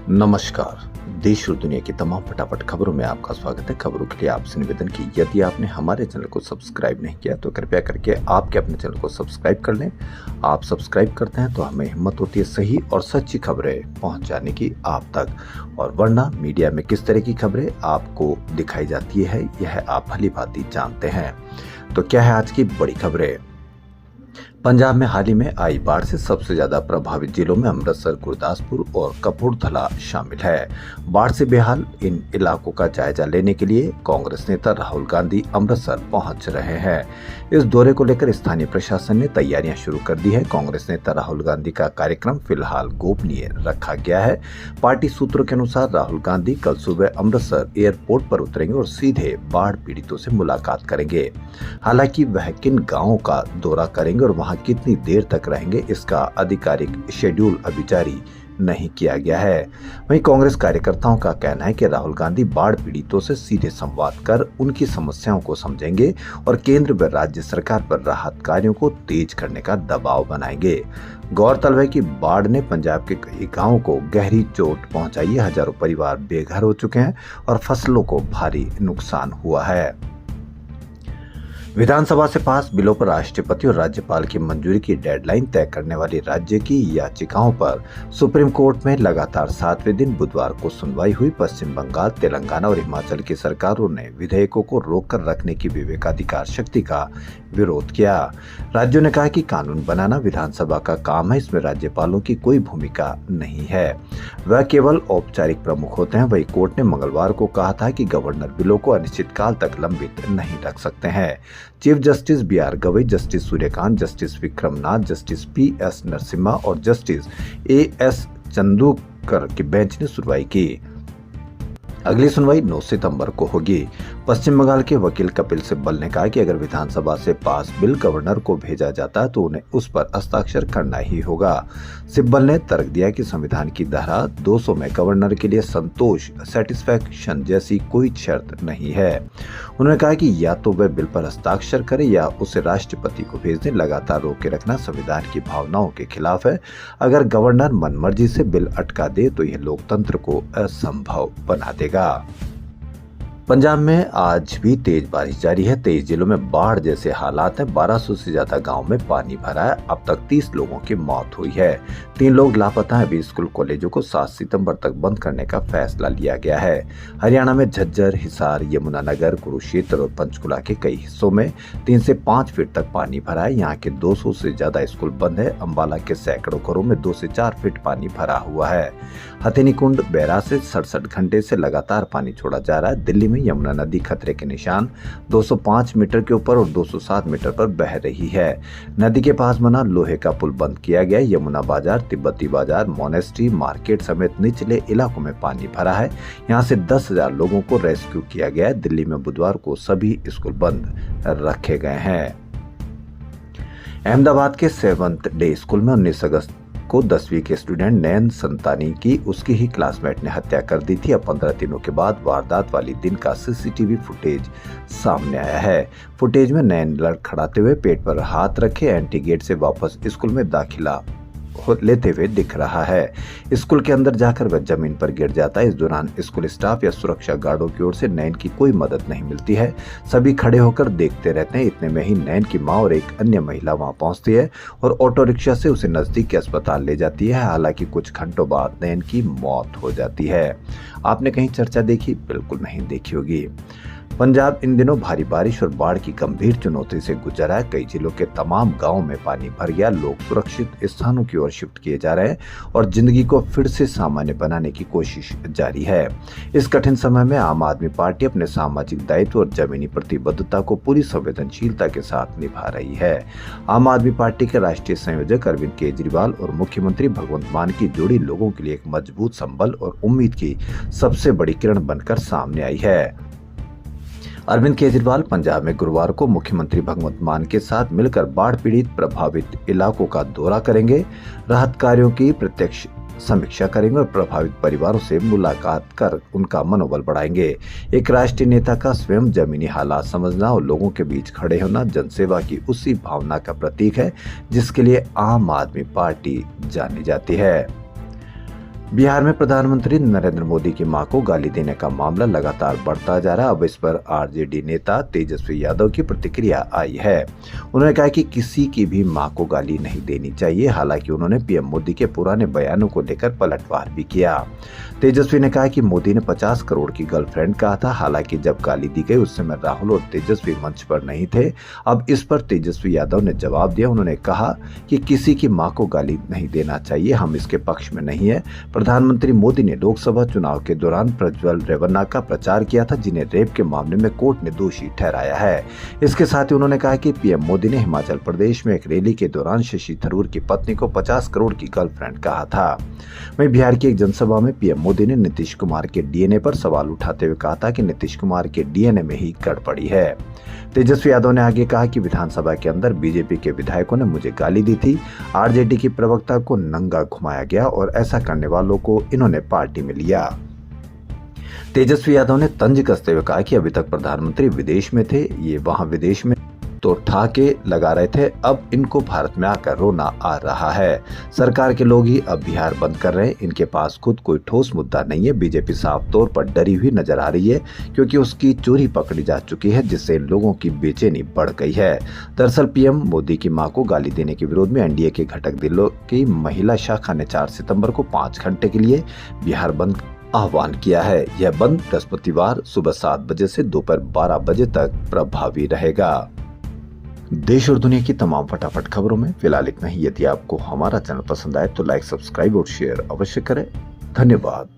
नमस्कार। देश और दुनिया की तमाम फटाफट खबरों में आपका स्वागत है। खबरों के लिए आपसे निवेदन की यदि आपने हमारे चैनल को सब्सक्राइब नहीं किया तो कृपया करके आपके अपने चैनल को सब्सक्राइब कर लें। आप सब्सक्राइब करते हैं तो हमें हिम्मत होती है सही और सच्ची खबरें पहुंचाने की आप तक, और वरना मीडिया में किस तरह की खबरें आपको दिखाई जाती है यह आप भली भांति जानते हैं। तो क्या है आज की बड़ी खबरें। पंजाब में हाल ही में आई बाढ़ से सबसे ज्यादा प्रभावित जिलों में अमृतसर, गुरदासपुर और कपूरथला शामिल है। बाढ़ से बेहाल इन इलाकों का जायजा लेने के लिए कांग्रेस नेता राहुल गांधी अमृतसर पहुंच रहे हैं। इस दौरे को लेकर स्थानीय प्रशासन ने तैयारियां शुरू कर दी है। कांग्रेस नेता राहुल गांधी का कार्यक्रम फिलहाल गोपनीय रखा गया है। पार्टी सूत्रों के अनुसार राहुल गांधी कल सुबह अमृतसर एयरपोर्ट पर उतरेंगे और सीधे बाढ़ पीड़ितों से मुलाकात करेंगे। हालांकि वह किन गाँवों का दौरा करेंगे और वहां कितनी देर तक रहेंगे इसका आधिकारिक शेड्यूल अभी जारी नहीं किया गया है। वहीं कांग्रेस कार्यकर्ताओं का कहना है कि राहुल गांधी बाढ़ पीड़ितों से सीधे संवाद कर उनकी समस्याओं को समझेंगे और केंद्र व राज्य सरकार पर राहत कार्यों को तेज करने का दबाव बनाएंगे। गौरतलब है कि बाढ़ ने पंजाब के कई गांवों को गहरी चोट पहुंचाई है। हजारों परिवार बेघर हो चुके हैं और फसलों को भारी नुकसान हुआ है। विधानसभा से पास बिलों पर राष्ट्रपति और राज्यपाल की मंजूरी की डेडलाइन तय करने वाली राज्य की याचिकाओं पर सुप्रीम कोर्ट में लगातार 7वें दिन बुधवार को सुनवाई हुई। पश्चिम बंगाल, तेलंगाना और हिमाचल की सरकारों ने विधेयकों को रोककर रखने की विवेकाधिकार शक्ति का विरोध किया। राज्यों ने कहा कि कानून बनाना विधानसभा का काम है, इसमें राज्यपालों की कोई भूमिका नहीं है, वह केवल औपचारिक प्रमुख होते हैं। वही कोर्ट ने मंगलवार को कहा था कि गवर्नर बिलों को अनिश्चितकाल तक लंबित नहीं रख सकते हैं। Chief justice B R. Gavai, justice Suryakant, justice Vikram Nath, justice P S. Narasimha और जस्टिस ए.एस. चंदूकर की बेंच ने सुनवाई की। अगली सुनवाई 9 सितंबर को होगी। पश्चिम बंगाल के वकील कपिल सिब्बल ने कहा कि अगर विधानसभा से पास बिल गवर्नर को भेजा जाता है तो उन्हें उस पर हस्ताक्षर करना ही होगा। सिब्बल ने तर्क दिया कि संविधान की धारा 200 में गवर्नर के लिए संतोष सेटिस्फैक्शन जैसी कोई शर्त नहीं है। उन्होंने कहा कि या तो वह बिल पर हस्ताक्षर करे या उसे राष्ट्रपति को भेज दें। लगातार रोके रखना संविधान की भावनाओं के खिलाफ है। अगर गवर्नर मनमर्जी से बिल अटका दे तो यह लोकतंत्र को असंभव बना देगा। पंजाब में आज भी तेज बारिश जारी है। 23 जिलों में बाढ़ जैसे हालात हैं। 1200 से ज्यादा गांव में पानी भरा है। अब तक 30 लोगों की मौत हुई है। 3 लोग लापता हैं। अभी स्कूल कॉलेजों को 7 सितंबर तक बंद करने का फैसला लिया गया है। हरियाणा में झज्जर, हिसार, यमुनानगर, कुरुक्षेत्र और पंचकुला के कई हिस्सों में 3 से 5 फीट तक पानी भरा है। यहाँ के 200 से ज्यादा स्कूल बंद है। अंबाला के सैकड़ों घरों में 2 से 4 फीट पानी भरा हुआ है। हथनीकुंड बैराज से 67 घंटे से लगातार पानी छोड़ा जा रहा है। दिल्ली में यमुना नदी खतरे के निशान 205 मीटर के ऊपर और 207 मीटर पर बह रही है। नदी के पास बना लोहे का पुल बंद किया गया। यमुना बाजार, तिब्बती बाजार, मोनेस्ट्री मार्केट समेत निचले इलाकों में पानी भरा है। यहां से 10,000 लोगों को रेस्क्यू किया गया है। दिल्ली में बुधवार को सभी स्कूल बंद रखे गए हैं। अहमदाबाद के सेवंथ डे स्कूल में 19 अगस्त को 10वीं के स्टूडेंट नयन संतानी की उसकी ही क्लासमेट ने हत्या कर दी थी। अब 15 दिनों के बाद वारदात वाली दिन का सीसीटीवी फुटेज सामने आया है। फुटेज में नयन लड़खड़ाते हुए पेट पर हाथ रखे एंटी गेट से वापस स्कूल में दाखिला लेते हुए दिख रहा है। स्कूल के अंदर जाकर वह जमीन पर गिर जाता है। इस दौरान स्कूल स्टाफ या सुरक्षा गार्डों की ओर से नयन की कोई मदद नहीं मिलती है। सभी खड़े होकर देखते रहते हैं। इतने में ही नयन की मां और एक अन्य महिला वहां पहुंचती है और ऑटो रिक्शा से उसे नजदीक के अस्पताल ले जाती है। हालांकि कुछ घंटों बाद नयन की मौत हो जाती है। आपने कहीं चर्चा देखी? बिल्कुल नहीं देखी होगी। पंजाब इन दिनों भारी बारिश और बाढ़ की गंभीर चुनौती से गुजर रहा है। कई जिलों के तमाम गांवों में पानी भर गया। लोग सुरक्षित स्थानों की ओर शिफ्ट किए जा रहे हैं और जिंदगी को फिर से सामान्य बनाने की कोशिश जारी है। इस कठिन समय में आम आदमी पार्टी अपने सामाजिक दायित्व और जमीनी प्रतिबद्धता को पूरी संवेदनशीलता के साथ निभा रही है। आम आदमी पार्टी के राष्ट्रीय संयोजक अरविंद केजरीवाल और मुख्यमंत्री भगवंत मान की जोड़ी लोगों के लिए एक मजबूत संबल और उम्मीद की सबसे बड़ी किरण बनकर सामने आई है। अरविंद केजरीवाल पंजाब में गुरुवार को मुख्यमंत्री भगवंत मान के साथ मिलकर बाढ़ पीड़ित प्रभावित इलाकों का दौरा करेंगे। राहत कार्यों की प्रत्यक्ष समीक्षा करेंगे और प्रभावित परिवारों से मुलाकात कर उनका मनोबल बढ़ाएंगे। एक राष्ट्रीय नेता का स्वयं जमीनी हालात समझना और लोगों के बीच खड़े होना जनसेवा की उसी भावना का प्रतीक है जिसके लिए आम आदमी पार्टी जानी जाती है। बिहार में प्रधानमंत्री नरेंद्र मोदी की मां को गाली देने का मामला लगातार बढ़ता जा रहा है। अब इस पर आरजेडी नेता तेजस्वी यादव की प्रतिक्रिया आई है। उन्होंने कहा कि किसी की भी मां को गाली नहीं देनी चाहिए। हालांकि उन्होंने पीएम मोदी के पुराने बयानों को लेकर पलटवार भी किया। तेजस्वी ने कहा कि मोदी ने 50 करोड़ की गर्लफ्रेंड कहा था। हालांकि जब गाली दी गई उस समय राहुल और तेजस्वी मंच पर नहीं थे। अब इस पर तेजस्वी यादव ने जवाब दिया। उन्होंने कहा कि किसी की मां को गाली नहीं देना चाहिए, हम इसके पक्ष में नहीं है। प्रधानमंत्री मोदी ने लोकसभा चुनाव के दौरान प्रज्वल रेवन्ना का प्रचार किया था, जिन्हें रेप के मामले में कोर्ट ने दोषी ठहराया है। इसके साथ ही उन्होंने कहा कि पीएम मोदी ने हिमाचल प्रदेश में एक रैली के दौरान शशि थरूर की पत्नी को 50 करोड़ की गर्लफ्रेंड कहा था। वहीं बिहार की एक जनसभा में पीएम मोदी ने नीतीश कुमार के डीएनए पर सवाल उठाते हुए कहा था कि नीतीश कुमार के डीएनए में ही गड़बड़ी है। तेजस्वी यादव ने आगे कहा कि विधानसभा के अंदर बीजेपी के विधायकों ने मुझे गाली दी थी। आरजेडी की प्रवक्ता को नंगा घुमाया गया और ऐसा करने वालों को इन्होंने पार्टी में लिया। तेजस्वी यादव ने तंज कसते हुए कहा कि अभी तक प्रधानमंत्री विदेश में थे, ये वहां विदेश में तो ठाके लगा रहे थे, अब इनको भारत में आकर रोना आ रहा है। सरकार के लोग ही अब बिहार बंद कर रहे हैं, इनके पास खुद कोई ठोस मुद्दा नहीं है। बीजेपी साफ तौर पर डरी हुई नजर आ रही है क्योंकि उसकी चोरी पकड़ी जा चुकी है, जिससे लोगों की बेचैनी बढ़ गई है। दरअसल पीएम मोदी की मां को गाली देने के विरोध में एनडीए के घटक दलों की महिला शाखा ने 4 सितंबर को 5 घंटे के लिए बिहार बंद आह्वान किया है। यह बंद बृहस्पतिवार सुबह 7 बजे से दोपहर 12 बजे तक प्रभावी रहेगा। देश और दुनिया की तमाम फटाफट खबरों में फिलहाल इतना ही। यदि आपको हमारा चैनल पसंद आए तो लाइक, सब्सक्राइब और शेयर अवश्य करें। धन्यवाद।